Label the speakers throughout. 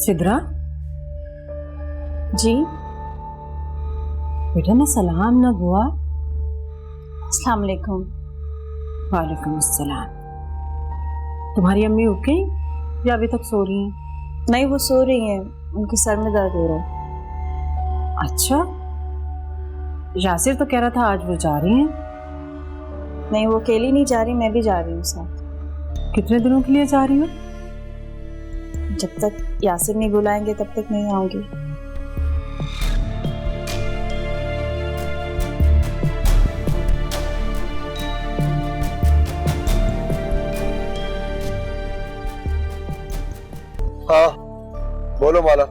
Speaker 1: सिद्रा
Speaker 2: जी
Speaker 1: बेटा, ना सलाम ना दुआ।
Speaker 2: अस्सलाम वालेकुम।
Speaker 1: वालेकुम अस्सलाम। तुम्हारी अम्मी उठ गई या अभी तक सो रही हैं?
Speaker 2: नहीं, वो सो रही हैं, उनके सर में दर्द हो रहा है।
Speaker 1: अच्छा, यासिर तो कह रहा था आज वो जा रही हैं।
Speaker 2: नहीं, वो अकेली नहीं जा रही, मैं भी जा रही हूँ साथ।
Speaker 1: कितने दिनों के लिए जा रही हो?
Speaker 2: जब तक यासिर नहीं बुलाएंगे तब तक नहीं आऊंगी।
Speaker 3: हाँ बोलो माला।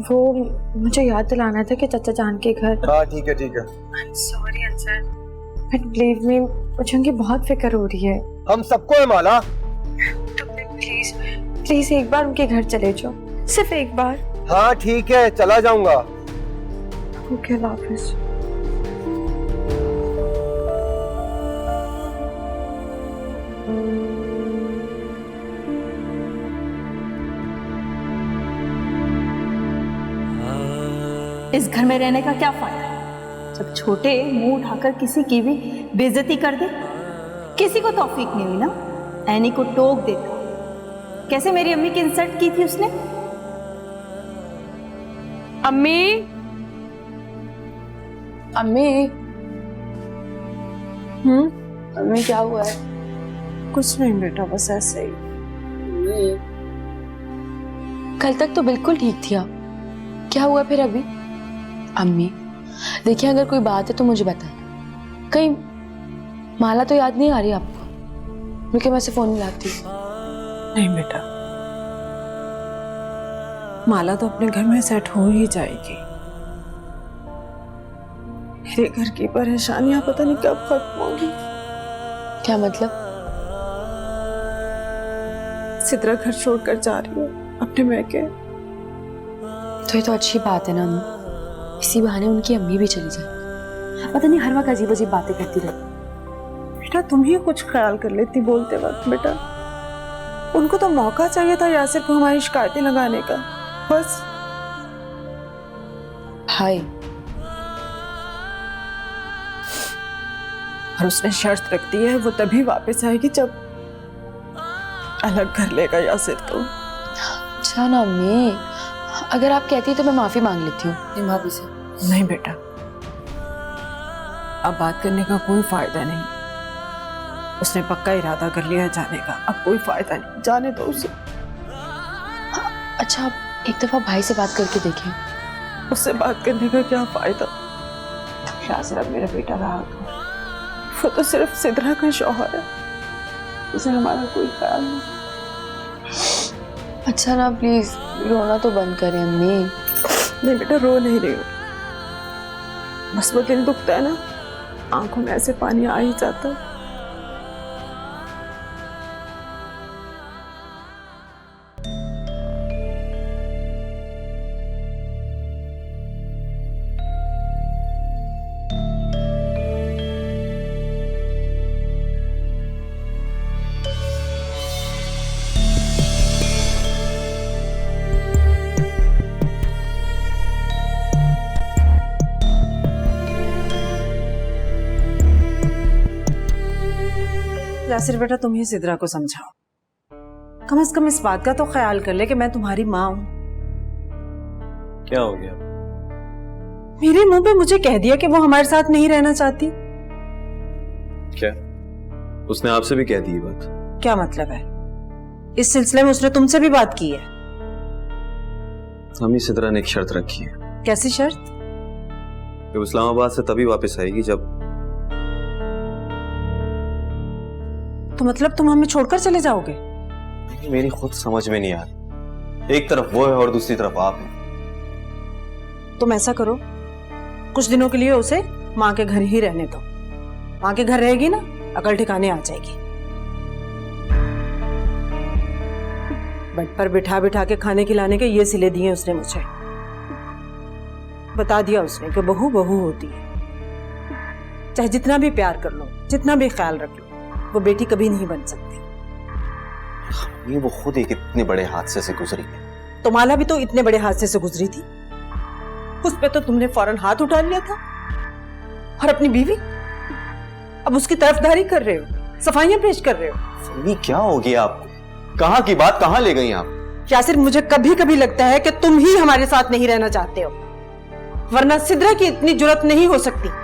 Speaker 4: वो मुझे याद दिलाना था कि चाचा जान के घर।
Speaker 3: हाँ ठीक है ठीक है।
Speaker 4: Sorry Ansar, but believe me, मुझे उनकी बहुत फिक्र हो रही है।
Speaker 3: हम सबको है माला।
Speaker 4: प्लीज प्लीज एक बार उनके घर चले जाओ, सिर्फ एक बार।
Speaker 3: हाँ ठीक है, चला जाऊंगा।
Speaker 4: ओके, अल्लाह हाफिज।
Speaker 2: इस घर में रहने का क्या फायदा है जब छोटे मुंह उठाकर किसी की भी बेइज्जती कर दे। किसी को तौफीक नहीं हुई ना ऐनी को टोक देता। कैसे मेरी अम्मी की इंसल्ट की थी उसने।
Speaker 4: अम्मी, अम्मी।
Speaker 5: अम्मी क्या हुआ है?
Speaker 4: कुछ नहीं बेटा, बस ऐसे ही।
Speaker 5: कल तक तो बिल्कुल ठीक थी आप, क्या हुआ फिर अभी? अम्मी देखिए, अगर कोई बात है तो मुझे बताएं। कहीं माला तो याद नहीं आ रही आपको? रुकिए, मैं से फोन मिलाती हूँ।
Speaker 1: नहीं बेटा, माला तो अपने घर में सेट हो ही जाएगी। मेरे घर की परेशानियां पता नहीं कब खत्म होंगी।
Speaker 5: क्या मतलब?
Speaker 1: सिद्रा घर छोड़कर जा रही है अपने मैके।
Speaker 5: तो ये तो अच्छी बात है ना अम्मी, इसी बहाने उनकी अम्मी भी चली जाए। पता नहीं हर वक्त अजीब अजीब बातें करती रहती।
Speaker 1: बेटा तुम ही कुछ ख्याल कर लेती बोलते वक्त। बेटा उनको तो मौका चाहिए था यासिर को हमारी शिकायतें लगाने का, बस।
Speaker 5: हाय,
Speaker 1: और उसने शर्त रख दी है वो तभी वापस आएगी जब अलग घर लेगा यासिर तो।
Speaker 5: अच्छा ना अम्मी, अगर आप कहती तो मैं माफी मांग लेती हूँ भाभी से।
Speaker 1: नहीं बेटा, अब बात करने का कोई फायदा नहीं। उसने पक्का इरादा कर लिया जाने का, अब कोई फायदा नहीं, जाने दो उसे।
Speaker 5: अच्छा, आप एक दफा भाई से बात करके देखें।
Speaker 1: उससे बात करने का क्या फायदा? यासिर अब मेरा बेटा रहा था, वो तो सिर्फ सिद्रा का शौहर है, उसे हमारा कोई ख्याल नहीं।
Speaker 5: अच्छा ना, प्लीज रोना तो बंद करें अम्मी।
Speaker 1: नहीं बेटा, रो नहीं रही हूँ, बस वो दिल दुखता है ना, आंखों में ऐसे पानी आ ही जाता है। यासिर बेटा, तुम ही सिद्रा को समझाओ, कम से कम इस बात का तो ख्याल कर ले कि मैं तुम्हारी माँ हूं।
Speaker 6: क्या हो गया?
Speaker 1: मेरे मुंह पे मुझे कह दिया कि वो हमारे साथ नहीं रहना चाहती।
Speaker 6: क्या उसने आपसे भी कह दी ये बात?
Speaker 1: क्या मतलब है? इस सिलसिले में उसने तुमसे भी बात की है?
Speaker 6: हमें सिद्रा ने एक शर्त रखी है।
Speaker 1: कैसी शर्त?
Speaker 6: कि वो इस्लामाबाद से तभी वापस आएगी जब।
Speaker 1: तो मतलब तुम हमें छोड़कर चले जाओगे?
Speaker 6: मेरी खुद समझ में नहीं आ रही, एक तरफ वो है और दूसरी तरफ आप हैं।
Speaker 1: तुम ऐसा करो, कुछ दिनों के लिए उसे माँ के घर ही रहने दो। माँ के घर रहेगी ना, अकल ठिकाने आ जाएगी। बेड पर बिठा बिठा के खाने खिलाने के ये सिले दिए उसने मुझे। बता दिया उसने कि बहू बहू होती है, चाहे जितना भी प्यार कर लो, जितना भी ख्याल रख लो, वो बेटी कभी नहीं बन सकती।
Speaker 6: ये वो खुद एक इतने बड़े हादसे से गुजरी है,
Speaker 1: तो माला भी तो इतने बड़े हादसे से गुजरी थी, उस पे तो तुमने फौरन हाथ उठा लिया था। और अपनी बीवी, अब उसकी तरफदारी कर रहे हो, सफाइयां पेश कर रहे हो।
Speaker 6: फरवी क्या हो गया आपको? कहाँ की बात कहाँ ले गई आप?
Speaker 1: यासिर, मुझे कभी कभी लगता है कि तुम ही हमारे साथ नहीं रहना चाहते हो, वरना सिद्रा की इतनी जुर्रत नहीं हो सकती।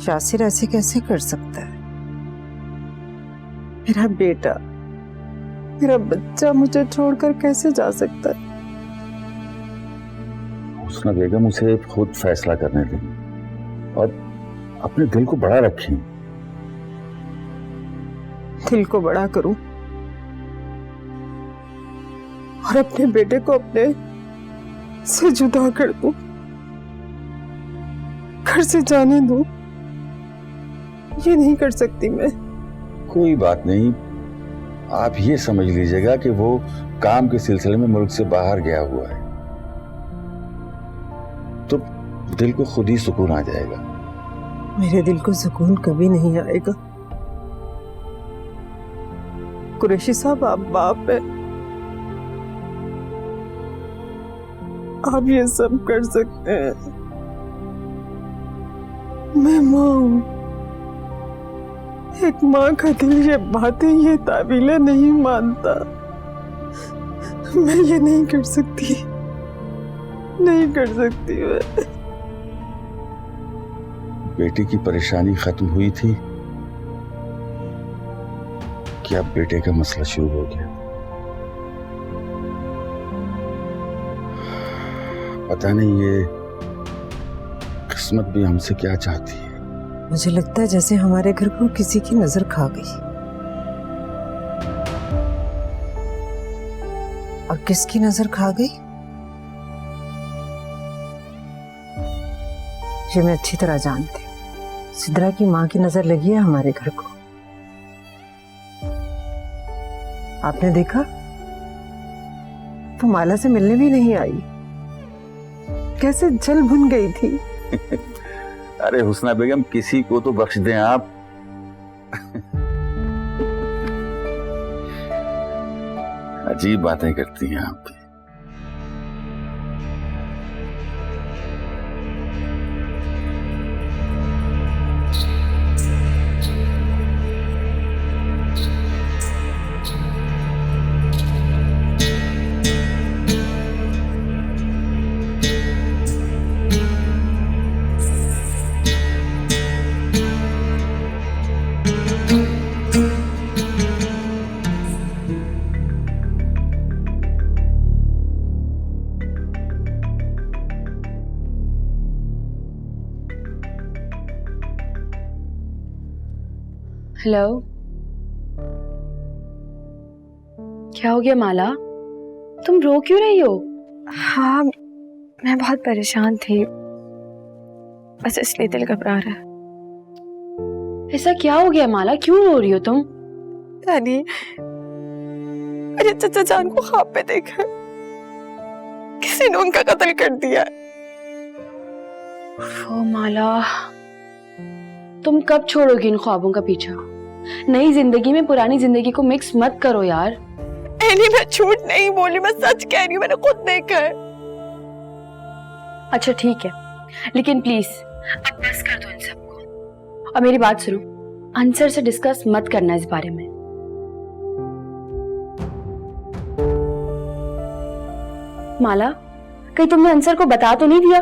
Speaker 1: यासिर ऐसे कैसे कर सकता है? मेरा बेटा, मेरा बच्चा मुझे छोड़कर कैसे जा सकता है?
Speaker 7: हुस्ना बेगम, उसे खुद फैसला करने दें और अपने दिल को बड़ा रखें।
Speaker 1: दिल को बड़ा करूं और अपने बेटे को अपने से जुदा कर दूं, घर से जाने दूं? ये नहीं कर सकती मैं।
Speaker 7: कोई बात नहीं, आप ये समझ लीजिएगा कि वो काम के सिलसिले में मुल्क से बाहर गया हुआ है, तो दिल को खुद ही सुकून आ जाएगा।
Speaker 1: मेरे दिल को सुकून कभी नहीं आएगा। कुरैशी साहब, आप बाप है, आप ये सब कर सकते हैं। मैं माँ हूं, एक माँ का दिल ये बातें, ये ताबीलें नहीं मानता। मैं ये नहीं कर सकती, नहीं कर सकती मैं।
Speaker 7: बेटे की परेशानी खत्म हुई थी कि अब बेटे का मसला शुरू हो गया। पता नहीं ये किस्मत भी हमसे क्या चाहती है।
Speaker 1: मुझे लगता है जैसे हमारे घर को किसी की नजर खा गई। और किसकी नजर खा गई ये मैं अच्छी तरह जानती हूँ। सिद्रा की माँ की नजर लगी है हमारे घर को। आपने देखा, तो माला से मिलने भी नहीं आई, कैसे जल भुन गई थी।
Speaker 7: अरे हुस्ना बेगम, किसी को तो बख्श दें आप। अजीब बातें करती हैं आप भी।
Speaker 5: हेलो, क्या हो गया माला? तुम रो क्यों रही हो?
Speaker 4: हाँ, मैं बहुत परेशान थी, बस इसलिए दिल घबरा रहा है।
Speaker 5: ऐसा क्या हो गया माला, क्यों रो रही हो तुम?
Speaker 4: दादी, मेरे चचा जान को ख्वाब में देखा, किसी ने उनका कत्ल कर दिया।
Speaker 5: ओ माला, तुम कब छोड़ोगी इन ख्वाबों का पीछा? नई जिंदगी में पुरानी जिंदगी को मिक्स मत करो यार।
Speaker 4: एनी, मैं झूठ नहीं बोली, मैं सच कह रही हूँ, मैंने खुद देखा है।
Speaker 5: अच्छा ठीक है, लेकिन प्लीज अब बस कर दो इन सबको। और मेरी बात सुनो, अंसर से डिस्कस मत करना इस बारे में। माला, कहीं तुमने अंसर को बता तो नहीं दिया?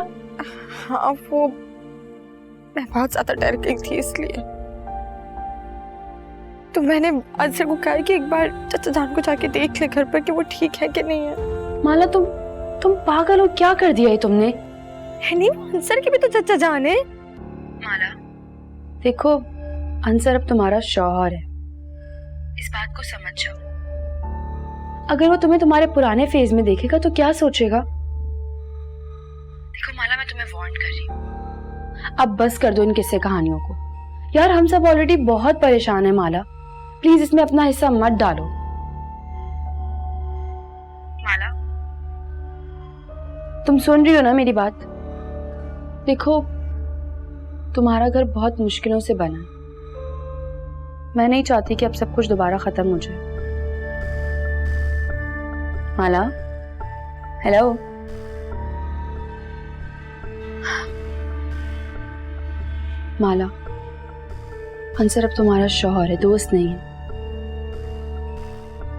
Speaker 4: हाँ, वो मैं बहुत ज्यादा डर गई थी इसलिए तो मैंने अंसर को कहा कि एक बार चाचा जान को जाके देख ले घर पर कि वो ठीक है कि नहीं है।
Speaker 5: माला, तुम पागल हो, क्या कर दिया है तुमने?
Speaker 4: नहीं, वो अंसर के भी तो चाचा जान है।
Speaker 5: माला देखो, अंसर अब तुम्हारा शौहर है, इस बात को समझ जाओ। अगर वो तुम्हें तुम्हारे पुराने फेज में देखेगा तो क्या सोचेगा? देखो माला, मैं तुम्हें वार्न कर रही हूँ, अब बस कर दो इन किस्से कहानियों को। यार हम सब ऑलरेडी बहुत परेशान है माला, प्लीज इसमें अपना हिस्सा मत डालो। माला, तुम सुन रही हो ना मेरी बात? देखो, तुम्हारा घर बहुत मुश्किलों से बना है, मैं नहीं चाहती कि अब सब कुछ दोबारा खत्म हो जाए। माला, हेलो? माला, अंसर अब तुम्हारा शौहर है, दोस्त नहीं है।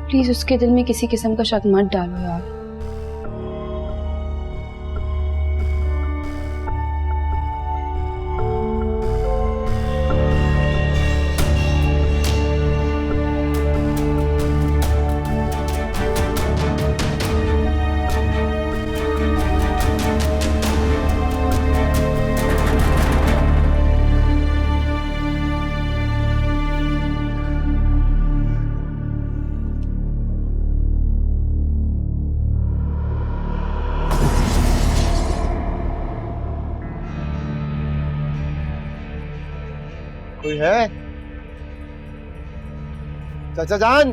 Speaker 5: प्लीज उसके दिल में किसी किस्म का शक मत डालो यार।
Speaker 3: कोई है? चाचा जान,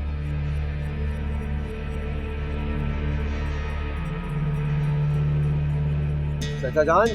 Speaker 3: चाचा जान,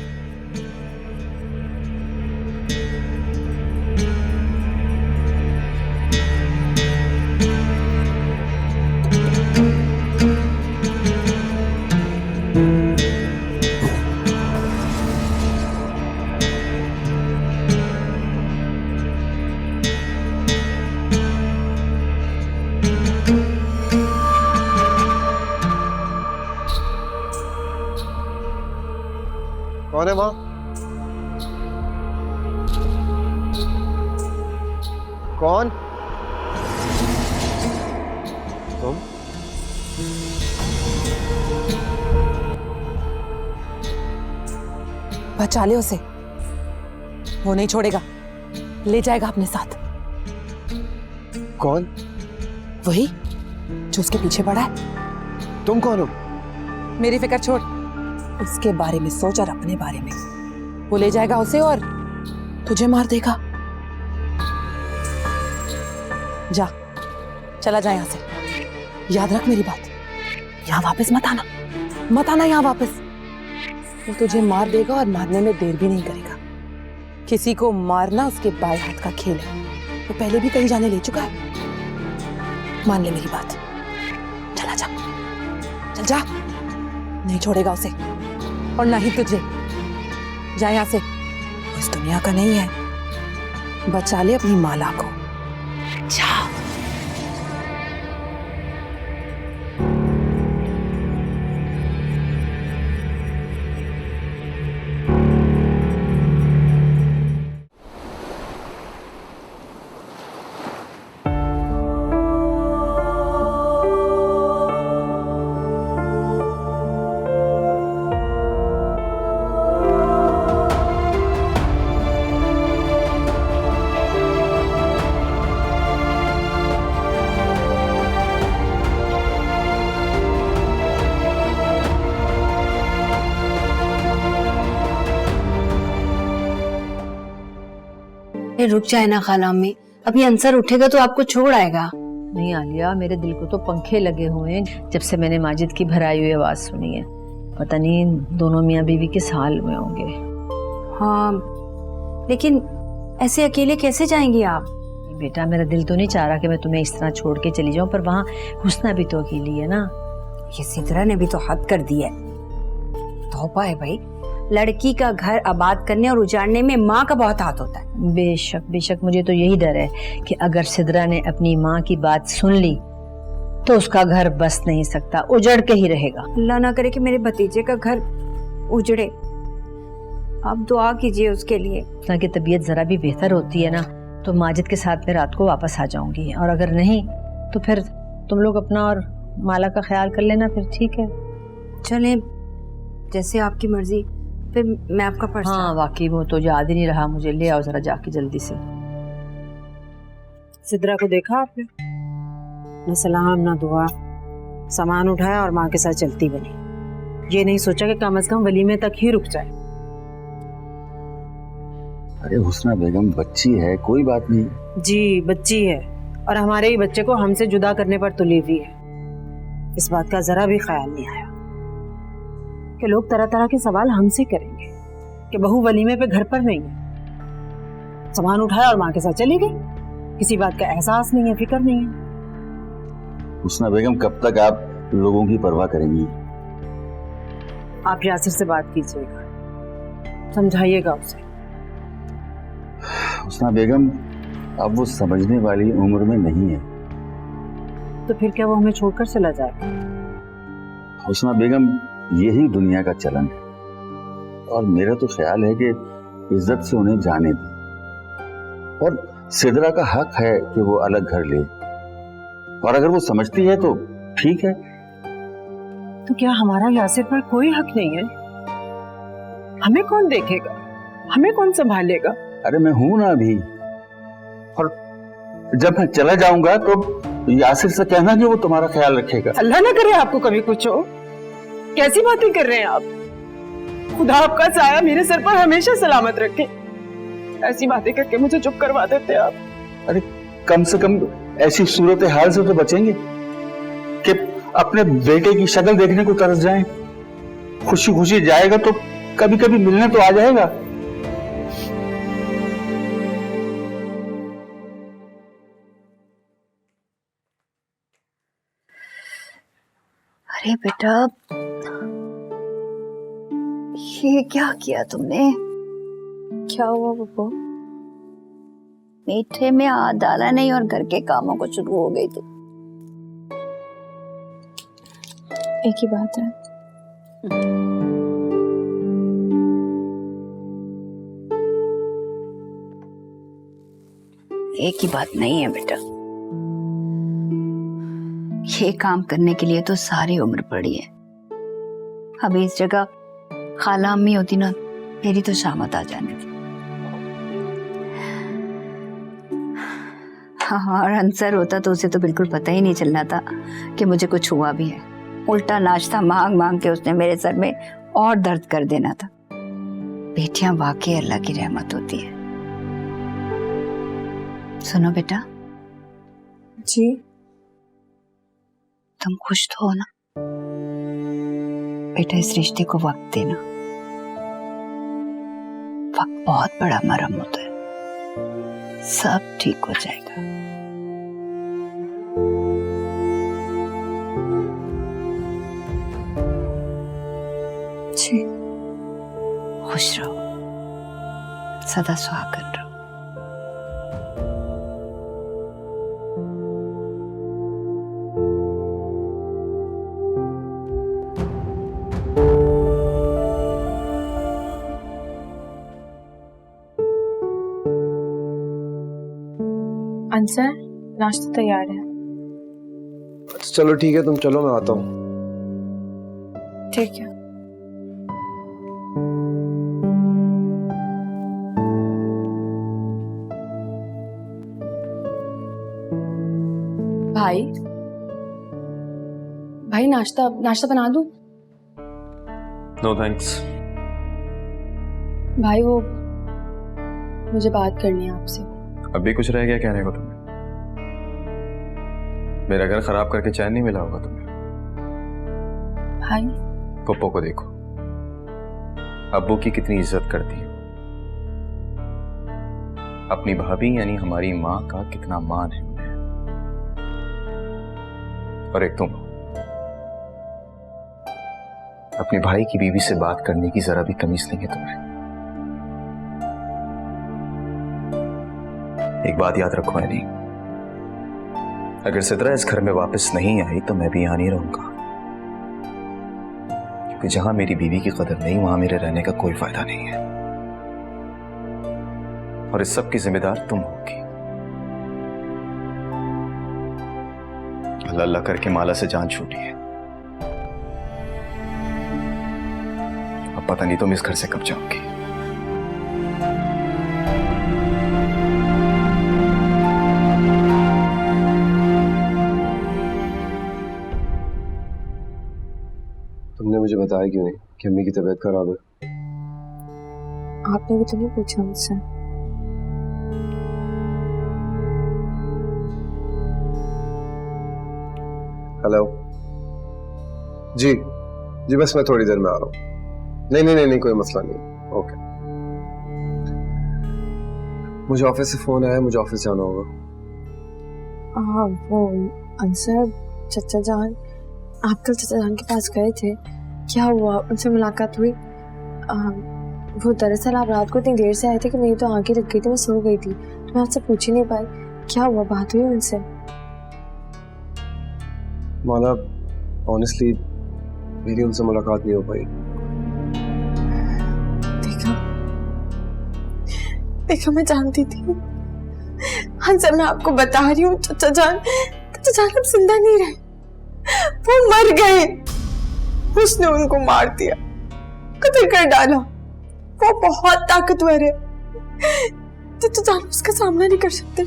Speaker 3: कौन है माँ? कौन? तुम?
Speaker 1: बचा ले उसे, वो नहीं छोड़ेगा, ले जाएगा अपने साथ।
Speaker 3: कौन?
Speaker 1: वही जो उसके पीछे पड़ा है।
Speaker 3: तुम कौन हो?
Speaker 1: मेरी फिक्र छोड़, उसके बारे में सोच और अपने बारे में। वो ले जाएगा उसे और तुझे मार देगा। जा, चला जा यहां से। याद रख मेरी बात, यहां वापस मत आना यहां वापस। वो तुझे मार देगा और मारने में देर भी नहीं करेगा। किसी को मारना उसके बाएं हाथ का खेल है, वो पहले भी कहीं जाने ले चुका है। मान ले मेरी बात, चला जा, चल जा, नहीं छोड़ेगा उसे और ना ही तुझे। जा यहां से, वो इस दुनिया का नहीं है। बचा ले अपनी माला को, जा।
Speaker 8: रुक जाए ना खाला अम्मी, अभी अंसर उठेगा तो आपको छोड़ आएगा।
Speaker 9: नहीं आलिया, मेरे दिल को तो पंखे लगे हुए हैं जब से मैंने माजिद की भराई हुई आवाज सुनी है। पता नहीं दोनों मियाँ बीवी किस हाल में होंगे।
Speaker 8: हाँ, लेकिन ऐसे अकेले कैसे जाएंगी आप?
Speaker 9: बेटा मेरा दिल तो नहीं चाह रहा कि मैं तुम्हें इस तरह छोड़ के चली जाऊं, पर वहाँ हुस्ना भी तो अकेली है ना।
Speaker 8: ये सिद्रा ने भी तो हद कर दी है। तौबा है भाई, लड़की का घर आबाद करने और उजाड़ने में माँ का बहुत हाथ होता है।
Speaker 9: बेशक बेशक, मुझे तो यही डर है कि अगर सिद्रा ने अपनी माँ की बात सुन ली तो उसका घर बस नहीं सकता, उजड़ के ही रहेगा।
Speaker 8: अल्लाह ना करे कि मेरे भतीजे का घर उजड़े। आप दुआ कीजिए उसके लिए।
Speaker 9: हुस्ना की तबीयत जरा भी बेहतर होती है ना तो माजिद के साथ में रात को वापस आ जाऊंगी, और अगर नहीं तो फिर तुम लोग अपना और माला का ख्याल कर लेना, फिर ठीक है।
Speaker 8: चलें, जैसे आपकी मर्जी। फिर मैं आपका पर्स।
Speaker 9: हाँ वाकई वो तो याद ही नहीं रहा मुझे, ले आओ जरा जाके जल्दी से।
Speaker 10: सिद्रा को देखा आपने? न सलाम न दुआ, सामान उठाया और माँ के साथ चलती बनी। ये नहीं सोचा कि कम से कम वलीमे तक ही रुक जाए।
Speaker 7: अरे हुस्ना बेगम बच्ची है, कोई बात नहीं।
Speaker 10: जी बच्ची है, और हमारे ही बच्चे को हमसे जुदा करने पर तुली हुई है। इस बात का जरा भी ख्याल नहीं आया कि लोग तरह तरह के सवाल हमसे करेंगे कि बहू वलीमे पे घर पर नहीं है। सामान उठाया और माँ के साथ चली गई। किसी बात का एहसास नहीं है, फिक्र नहीं है।
Speaker 7: हुस्ना बेगम कब तक आप लोगों की परवाह करेंगी?
Speaker 10: आप यासिर से बात कीजिएगा, समझाइएगा उसे।
Speaker 7: हुस्ना बेगम अब वो समझने वाली उम्र में नहीं है।
Speaker 10: तो फिर क्या वो हमें छोड़कर चला जाएगा?
Speaker 7: हुस्ना बेगम यही दुनिया का चलन है, और मेरा तो ख्याल है कि इज्जत से उन्हें जाने दें। और सिद्रा का हक है कि वो अलग घर ले, और अगर वो समझती है तो ठीक है।
Speaker 10: तो क्या हमारा यासिर पर कोई हक नहीं है? हमें कौन देखेगा, हमें कौन संभालेगा?
Speaker 7: अरे मैं हूं ना अभी, और जब मैं चला जाऊंगा तो यासिर से कहना कि वो तुम्हारा ख्याल रखेगा।
Speaker 10: अल्लाह ना करे आपको कभी कुछ हो। कैसी बातें कर रहे हैं आप? खुदा आपका साया मेरे सर पर हमेशा सलामत रखे। ऐसी बातें करके मुझे चुप करवा देते आप।
Speaker 7: अरे कम से कम ऐसी सूरत हाल से तो बचेंगे कि अपने बेटे की शक्ल देखने को तरस जाएं। खुशी खुशी जाएगा तो कभी कभी मिलने तो आ जाएगा।
Speaker 8: अरे बेटा, ये क्या किया तुमने?
Speaker 4: क्या हुआ पप्पू?
Speaker 8: मीठे में हाथ डाला नहीं और घर के कामों को शुरू हो गई तू।
Speaker 4: एक ही बात है।
Speaker 8: एक ही बात नहीं है बेटा, ये काम करने के लिए तो सारी उम्र पड़ी है। अभी इस जगह खाला अम्मी होती ना, मेरी तो शामत आ जाने थी। हाँ, और अंसर होता तो उसे तो बिल्कुल पता ही नहीं चलना था कि मुझे कुछ हुआ भी है। उल्टा नाश्ता मांग मांग के उसने मेरे सर में और दर्द कर देना था। बेटियां वाकई अल्लाह की रहमत होती है। सुनो बेटा।
Speaker 4: जी?
Speaker 8: तुम खुश तो हो ना? बेटा इस रिश्ते को वक्त देना। वक्त बहुत बड़ा मरहम होता है, सब ठीक हो जाएगा।
Speaker 4: जी।
Speaker 8: खुश रहो, सदा सुहागन रहो।
Speaker 4: अंसर, नाश्ता तैयार है।
Speaker 3: चलो ठीक है, तुम चलो, मैं आता हूँ।
Speaker 4: ठीक है।
Speaker 5: भाई नाश्ता बना दूं?
Speaker 6: No thanks.
Speaker 5: भाई वो मुझे बात करनी है आपसे।
Speaker 6: अभी कुछ रह गया कहने को तुम्हें? मेरा घर खराब करके चैन नहीं मिला होगा तुम्हें?
Speaker 5: भाई
Speaker 11: पप्पो को देखो, अब्बू की कितनी इज्जत करती है, अपनी भाभी यानी हमारी माँ का कितना मान है उन्हें, और एक तुम अपने भाई की बीवी से बात करने की जरा भी तमीज नहीं है तुम्हें। एक बात याद रखो एनी, अगर सिद्रा इस घर में वापस नहीं आई तो मैं भी यहां नहीं रहूंगा, क्योंकि जहां मेरी बीवी की कदर नहीं वहां मेरे रहने का कोई फायदा नहीं है, और इस सब की जिम्मेदार तुम होगी। अल्लाह अल्लाह करके माला से जान छूटी है, अब पता नहीं तुम इस घर से कब जाओगी।
Speaker 3: तुमने मुझे बताया क्यों नहीं कि अम्मी की तबीयत खराब है?
Speaker 4: आपने भी तो नहीं पूछा मुझसे।
Speaker 3: हेलो जी जी, बस मैं थोड़ी देर में आ रहा हूँ। नहीं, कोई मसला नहीं। ओके, मुझे ऑफिस से फोन आया, मुझे ऑफिस जाना होगा।
Speaker 4: हाँ वो अंसर चचा जान, आप कल चचा जान के पास गए थे, क्या हुआ? उनसे मुलाकात हुई? वो दरअसल आप रात को इतनी देर से आए थे कि मेरी तो आंखें लग गई थी, मैं सो गई थी, तो मैं आपसे पूछ ही नहीं पाई। क्या हुआ, बात हुई उनसे?
Speaker 3: माला ऑनेस्टली मेरी उनसे मुलाकात नहीं हो पाई।
Speaker 4: देखा मैं जानती थी। अंसर मैं आपको बता रही हूँ, चचा जान अब जिंदा नहीं रहे, वो मर गए। उसने उनको मार दिया, कत्ल कर डाला। वो बहुत ताकतवर है, चचा जान उसका सामना नहीं कर सकते,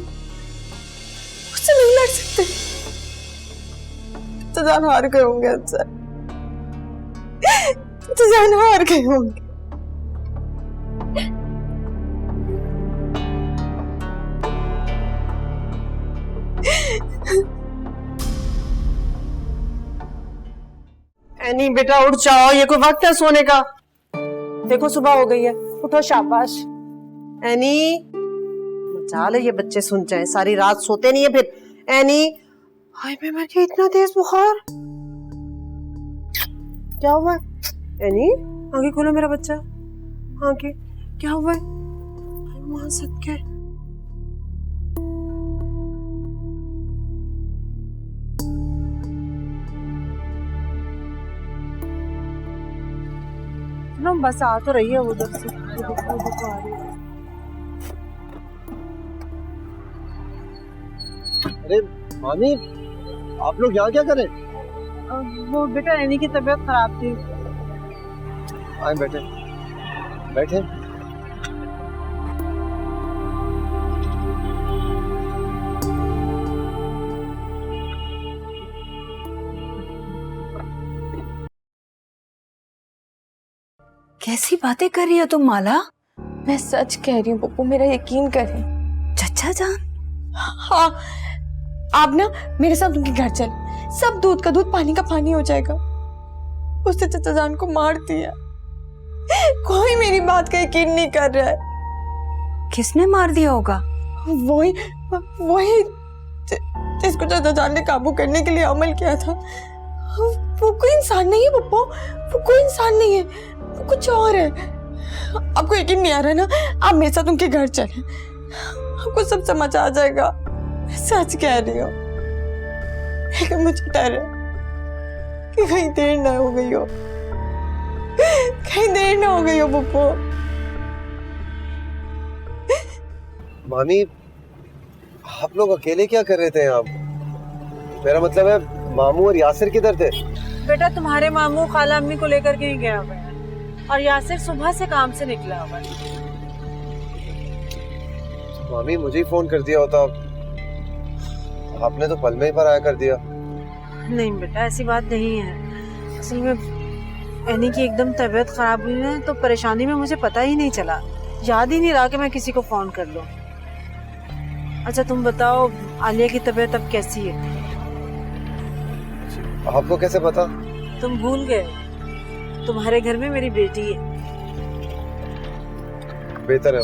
Speaker 4: उससे नहीं लड़ सकते। चचा जान हार गए होंगे अंसर, चचा जान हार गए होंगे।
Speaker 10: एनी बेटा उठ जाओ, ये कोई वक्त है सोने का? देखो सुबह हो गई है, उठो शाबाश। एनी मचा ले, ये बच्चे सुन जाए, सारी रात सोते नहीं है फिर। एनी हाय मैं मर गई, इतना तेज बुखार, क्या हुआ? एनी आंखें खोलो मेरा बच्चा, आंखें, क्या हुआ? मां सदके बस आ तो रही है उधर से।
Speaker 3: अरे मामी, आप लोग यहाँ क्या करें?
Speaker 10: वो बेटा एनी की तबीयत खराब थी।
Speaker 3: आए बैठे बैठे।
Speaker 8: कैसी बातें कर रही हो तुम माला?
Speaker 4: मैं सच कह रही हूँ पप्पू, मेरा यकीन करें।
Speaker 8: चचा जान?
Speaker 4: हाँ, आप ना मेरे साथ उनके घर चल, सब दूध का दूध पानी का पानी हो जाएगा। उसने चचा जान को मार दिया, कोई मेरी बात का यकीन नहीं कर रहा है।
Speaker 8: किसने मार दिया होगा?
Speaker 4: वही जिसको चचा जान ने काबू करने के लिए अमल किया था। वो कोई इंसान नहीं है पप्पू, वो कोई इंसान नहीं है, वो कुछ और है। आपको यकीन नहीं आ रहा ना? आप मेरे साथ उनके घर चलें, आपको सब समझ आ जाएगा। मैं सच कह रही हूँ, लेकिन मुझे डर है कि कहीं देर ना हो गई हो, कहीं देर ना हो गई हो पप्पू।
Speaker 3: मामी, आप लोग अकेले क्या कर रहे थे यहाँ? मेरा मतलब है मामू और यासिर किधर थे?
Speaker 10: बेटा तुम्हारे मामू खाला अम्मी को लेकर के ही गया हुआ है, और यासिर सुबह से काम से निकला हुआ है।
Speaker 3: मामी मुझे ही फोन कर दिया होता, आपने तो पल में ही पर आया कर दिया।
Speaker 10: नहीं बेटा ऐसी बात नहीं है, असल में एनी की एकदम तबीयत खराब हुई है, तो परेशानी में मुझे पता ही नहीं चला, याद ही नहीं रहा कि मैं किसी को फोन कर लूं। अच्छा तुम बताओ, आलिया की तबीयत अब कैसी है?
Speaker 3: आपको कैसे पता?
Speaker 10: तुम भूल गए? तुम्हारे घर में मेरी बेटी है।
Speaker 3: बेहतर है।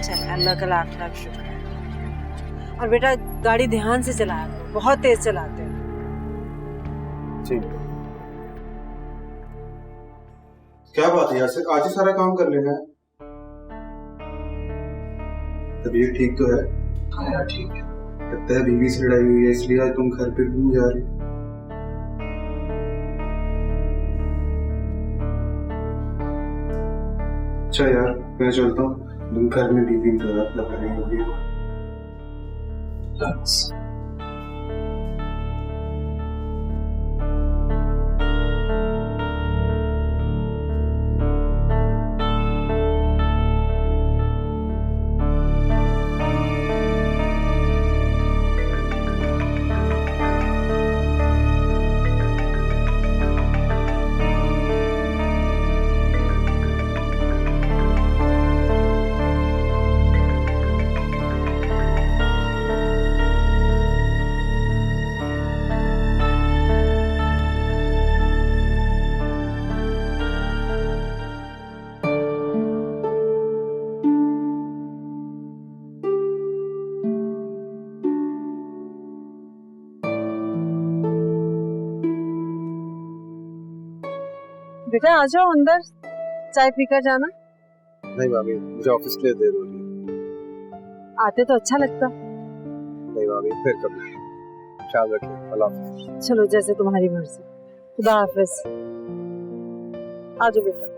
Speaker 10: चल, अल्लाह का लाख लाख शुक्र है। और बेटा गाड़ी ध्यान से चलाया करो, बहुत तेज चलाते हो।
Speaker 3: ठीक।
Speaker 12: क्या बात है यार, आज ही सारा काम कर लेना है। तबीयत ठीक तो है?
Speaker 11: हाँ यार ठीक है।
Speaker 12: लगता है बीवी से लड़ाई हुई है, इसलिए आज तुम घर पे क्यों जा रही? अच्छा यार, मैं चलता हूँ, तुम घर में बीवी इंतजार लगा रही होगी।
Speaker 10: बेटा आ जाओ अंदर, चाय पीकर जाना।
Speaker 3: नहीं मामी, मुझे ऑफिस के लिए देर हो रही है।
Speaker 10: आते तो अच्छा लगता।
Speaker 3: नहीं मामी, फिर कभी। ख्याल रखिए, अल्लाह हाफिज।
Speaker 10: चलो जैसे तुम्हारी मर्जी। खुदा हाफिज। आ जाओ बेटा।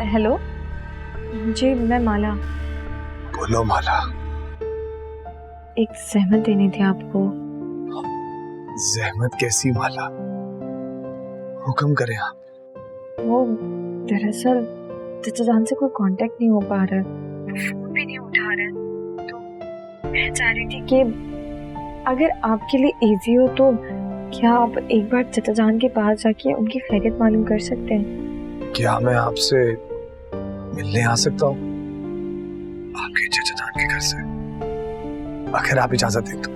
Speaker 4: हेलो जी, मैं माला।
Speaker 12: बोलो माला।
Speaker 4: एक जहमत देनी थी आपको।
Speaker 12: जहमत कैसी माला? हुक्म करें आप।
Speaker 4: वो दरअसल चाचा जान से कोई कांटेक्ट नहीं हो पा रहा है, फोन भी नहीं उठा रहे, तो मैं चाह रही थी कि अगर आपके लिए इजी हो तो क्या आप एक बार चाचा जान के पास जाके उनकी खैरियत मालूम कर सकते हैं?
Speaker 12: क्या मैं आपसे मिलने आ सकता हूँ आपके चाचा जान के घर से, अगर आप इजाजत दें तो?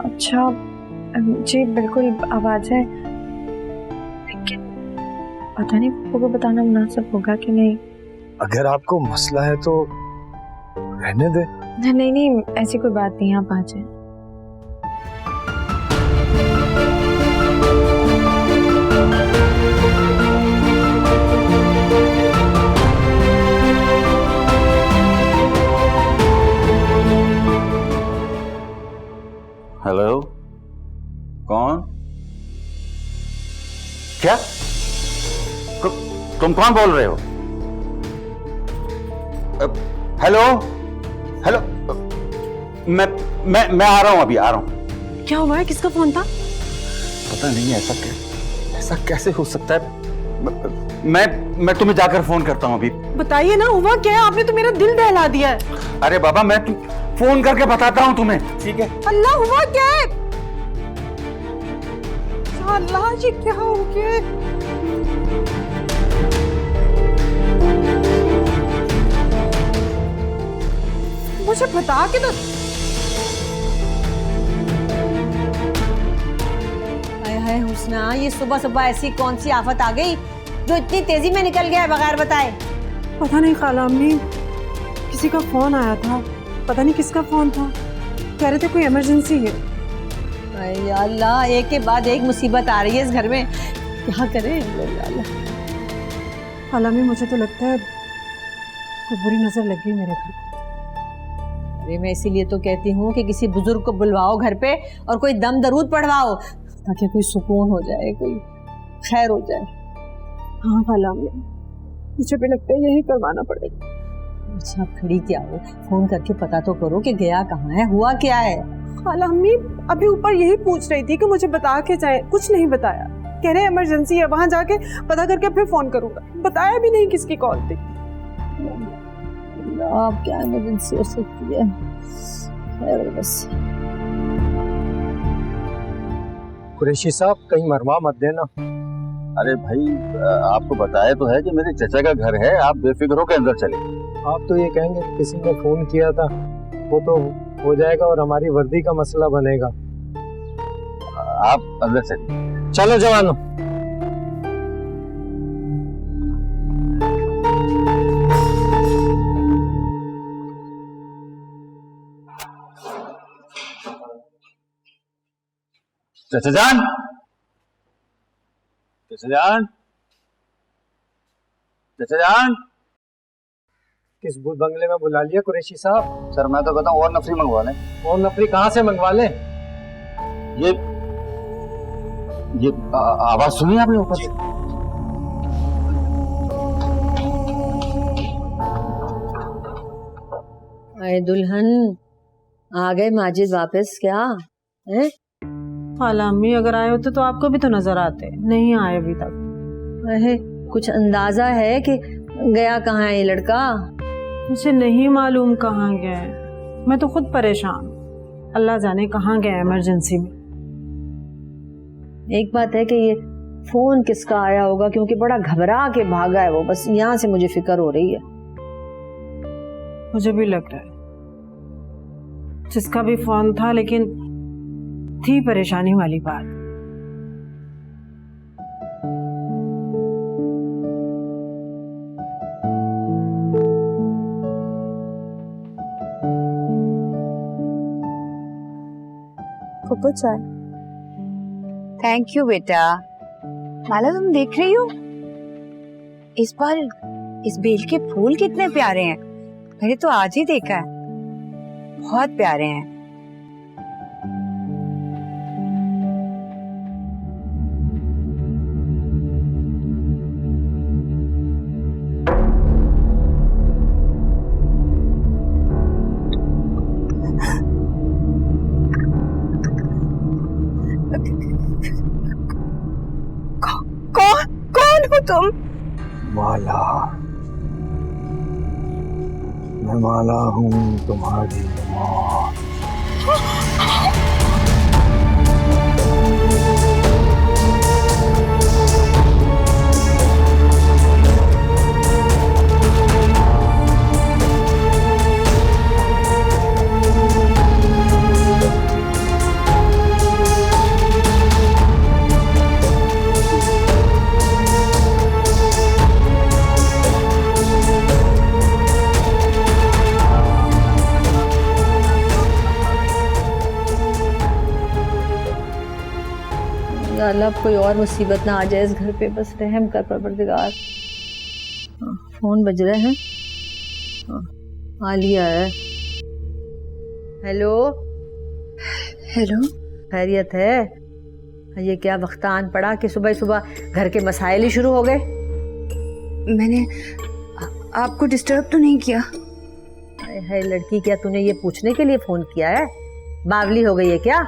Speaker 4: अच्छा जी, बिल्कुल आवाज है, लेकिन पता नहीं पापा को बताना मुनासिब होगा कि नहीं।
Speaker 12: अगर आपको मसला है तो रहने दे।
Speaker 4: नहीं नहीं, ऐसी कोई बात नहीं, आप आ जाए।
Speaker 7: हेलो, कौन? क्या? तुम कौन बोल रहे हो? हेलो हेलो, मैं आ रहा हूं, अभी आ रहा हूं।
Speaker 10: क्या हुआ है? किसका फोन था?
Speaker 7: पता नहीं, ऐसा कैसे हो सकता है? मैं तुम्हें जाकर फोन करता हूं अभी।
Speaker 10: बताइए ना, हुआ क्या है? आपने तो मेरा दिल दहला दिया है।
Speaker 7: अरे बाबा, मैं फोन करके बताता हूं तुम्हें, ठीक है?
Speaker 10: अल्लाह, हुआ क्या है? अल्लाह, ये क्या हो गया? मुझे बता के तो। हाय हाय हुस्ना, ये सुबह सुबह ऐसी कौन सी आफत आ गई जो इतनी तेजी में निकल गया है बगैर बताए? पता नहीं खाला अम्मी, किसी का फोन आया था, पता नहीं किसका फोन था, कह रहे थे कोई इमरजेंसी है। अरे अल्लाह, एक के बाद एक मुसीबत आ रही है इस घर में, क्या करें? खाला अम्मी, मुझे तो लगता है कोई बुरी नजर लग गई मेरे घर को।
Speaker 9: अरे मैं इसीलिए तो कहती हूँ कि किसी बुजुर्ग को बुलवाओ घर पे और कोई दम दरूद पढ़वाओ ताकि कोई सुकून हो जाए, कोई खैर हो जाए।
Speaker 10: हाँ खाला अम्मी, मुझे भी लगता है यही करवाना पड़ेगा।
Speaker 9: अच्छा आप खड़ी क्या हो, फोन करके पता तो करो कि गया कहाँ है, हुआ क्या है।
Speaker 10: खाला अम्मी अभी ऊपर यही पूछ रही थी कि मुझे बता के जाए, कुछ नहीं बताया। कह रहे इमरजेंसी है, वहां जाके पता करके फिर फोन करूंगा। बताया भी नहीं किसकी कॉल थी।
Speaker 9: अब क्या इमरजेंसी हो सकती है, खैर बस।
Speaker 12: कुरैशी साहब कहीं मरवा मत देना।
Speaker 7: अरे भाई आपको बताया तो है कि मेरे चचा का घर है, आप बेफिक्र होकर अंदर चले।
Speaker 12: आप तो ये कहेंगे किसी ने फोन किया था, वो तो हो जाएगा और हमारी वर्दी का मसला बनेगा।
Speaker 7: आप अंदर चलिए।
Speaker 12: चलो जवानों।
Speaker 7: चचा जान, चचा जान, चचा जान।
Speaker 12: किस भूत बंगले में बुला लिया कुरैशी साहब?
Speaker 7: सर मैं तो कहता हूँ और नफरी मंगवा लें।
Speaker 12: और नफरी कहाँ से मंगवा लें?
Speaker 7: ये आवाज सुनी आपने ऊपर से?
Speaker 9: अरे दुल्हन आ गए माजिद वापस क्या है?
Speaker 10: खाला अम्मी अगर आए होते तो आपको भी तो नजर आते, नहीं आए अभी तक।
Speaker 9: अरे कुछ अंदाजा है कि गया कहाँ है ये लड़का?
Speaker 10: मुझे नहीं मालूम कहाँ गया है, मैं तो खुद परेशान। अल्लाह जाने कहाँ गया इमरजेंसी में।
Speaker 9: एक बात है कि ये फोन किसका आया होगा, क्योंकि बड़ा घबरा के भागा है वो, बस यहाँ से मुझे फिक्र हो रही है।
Speaker 10: मुझे भी लग रहा है जिसका भी फोन था, लेकिन थी परेशानी वाली बात।
Speaker 4: पप्पू चाय।
Speaker 8: थैंक यू बेटा। माला तुम देख रही हो इस बार इस बेल के फूल कितने प्यारे हैं। मैंने तो आज ही देखा है, बहुत प्यारे हैं।
Speaker 4: कौन हो तुम?
Speaker 12: माला, मैं माला हूँ तुम्हारी माँ।
Speaker 9: या अल्लाह कोई और मुसीबत ना आ जाए इस घर पे, बस रहम कर परवरदिगार। फोन बज रहे हैं। आलिया है। हेलो
Speaker 8: हेलो,
Speaker 9: खैरियत है? ये क्या वक्तान पड़ा कि सुबह सुबह घर के मसाइल ही शुरू हो गए?
Speaker 8: मैंने आपको डिस्टर्ब तो नहीं किया?
Speaker 9: है लड़की, क्या तूने ये पूछने के लिए फोन किया है? बावली हो गई है क्या?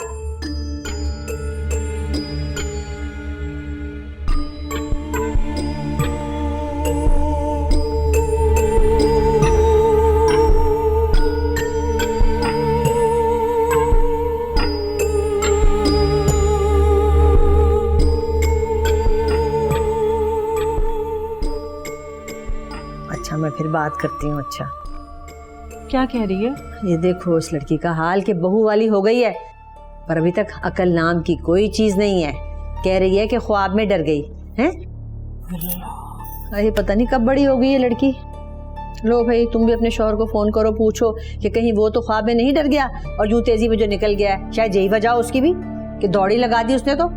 Speaker 9: अच्छा मैं फिर बात करती हूँ। अच्छा
Speaker 10: क्या कह रही है?
Speaker 9: ये देखो उस लड़की का हाल कि बहू वाली हो गई है, पर अभी तक अकल नाम की कोई चीज नहीं है। कह रही है कि ख्वाब में डर गई है। अरे पता नहीं कब बड़ी हो गई है लड़की। लो भाई तुम भी अपने शौहर को फोन करो, पूछो कि कहीं वो तो ख्वाब में नहीं डर गया और यूं तेजी में जो निकल गया है। शायद यही वजह उसकी भी कि दौड़ी लगा दी उसने तो।